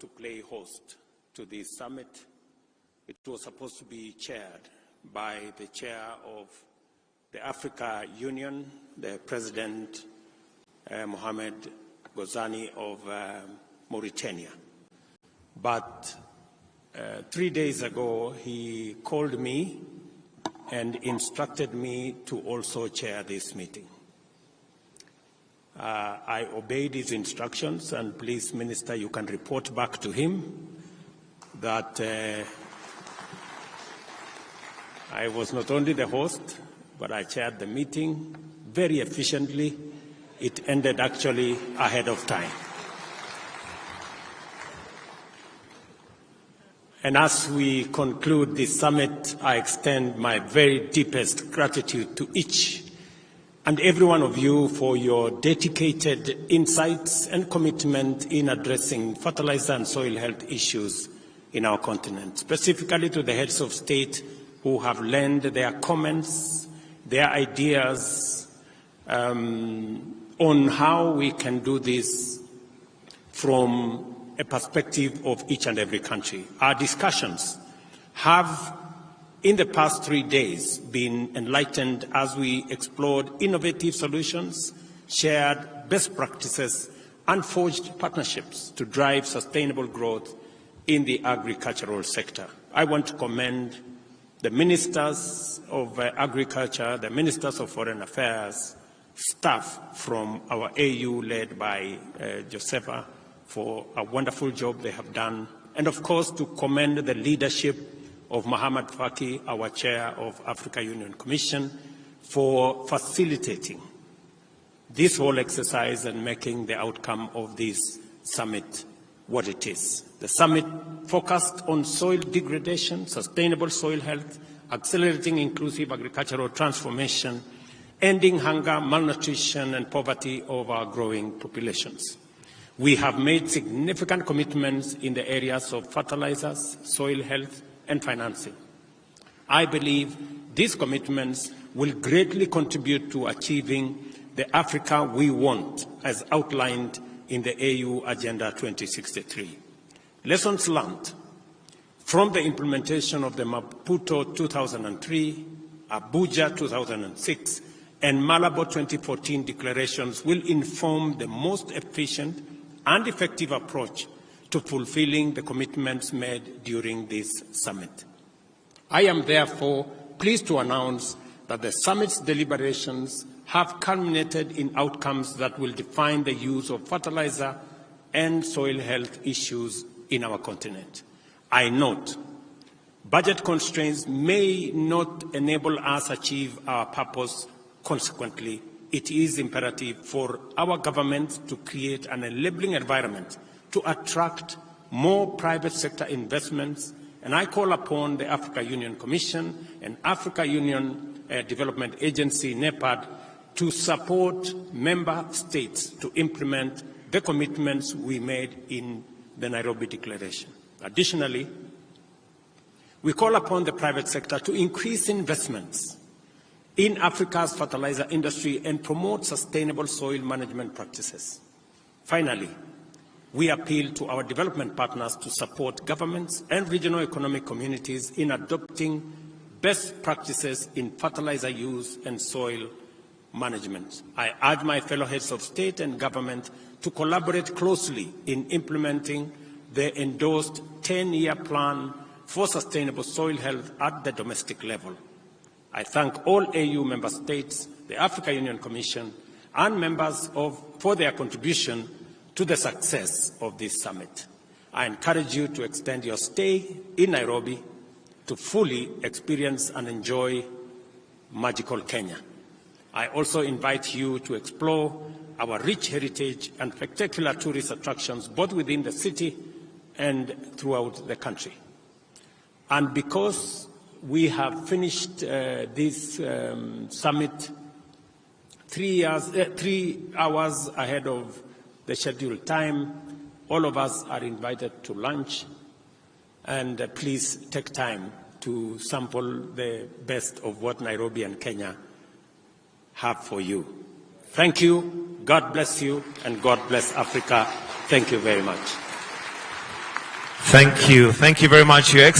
to play host to this summit. It was supposed to be chaired by the chair of the Africa Union, the President Mohamed Ghazani of Mauritania. But 3 days ago, he called me and instructed me to also chair this meeting. I obeyed his instructions, and please, Minister, you can report back to him that I was not only the host, but I chaired the meeting very efficiently. It ended actually ahead of time. And as we conclude this summit, I extend my very deepest gratitude to each and every one of you for your dedicated insights and commitment in addressing fertilizer and soil health issues in our continent, specifically to the heads of state who have lent their comments, their ideas on how we can do this from a perspective of each and every country. Our discussions have, in the past 3 days, been enlightened as we explored innovative solutions, shared best practices, and forged partnerships to drive sustainable growth in the agricultural sector. I want to commend the ministers of agriculture, the ministers of foreign affairs, staff from our AU led by Josefa for a wonderful job they have done, and of course to commend the leadership of Mohamed Faki, our chair of Africa Union Commission, for facilitating this whole exercise and making the outcome of this summit what it is. The summit focused on soil degradation, sustainable soil health, accelerating inclusive agricultural transformation, ending hunger, malnutrition, and poverty of our growing populations. We have made significant commitments in the areas of fertilizers, soil health, and financing. I believe these commitments will greatly contribute to achieving the Africa we want, as outlined in the AU Agenda 2063. Lessons learned from the implementation of the Maputo 2003, Abuja 2006, and Malabo 2014 declarations will inform the most efficient and effective approach to fulfilling the commitments made during this summit. I am therefore pleased to announce that the summit's deliberations have culminated in outcomes that will define the use of fertilizer and soil health issues in our continent. I note budget constraints may not enable us to achieve our purpose. Consequently, it is imperative for our government to create an enabling environment to attract more private sector investments, and I call upon the Africa Union Commission and Africa Union Development Agency, NEPAD, to support member states to implement the commitments we made in the Nairobi Declaration. Additionally, we call upon the private sector to increase investments in Africa's fertilizer industry and promote sustainable soil management practices. Finally, we appeal to our development partners to support governments and regional economic communities in adopting best practices in fertilizer use and soil management. I urge my fellow heads of state and government to collaborate closely in implementing the endorsed 10-year plan for sustainable soil health at the domestic level. I thank all AU member states, the Africa Union Commission, and members for their contribution to the success of this summit. I encourage you to extend your stay in Nairobi to fully experience and enjoy magical Kenya. I also invite you to explore our rich heritage and spectacular tourist attractions both within the city and throughout the country. And because we have finished this summit 3 hours ahead of the scheduled time, all of us are invited to lunch, and please take time to sample the best of what Nairobi and Kenya have for you. Thank you, God bless you, and God bless Africa. Thank you very much. Thank you. Thank you very much, Your Excellency.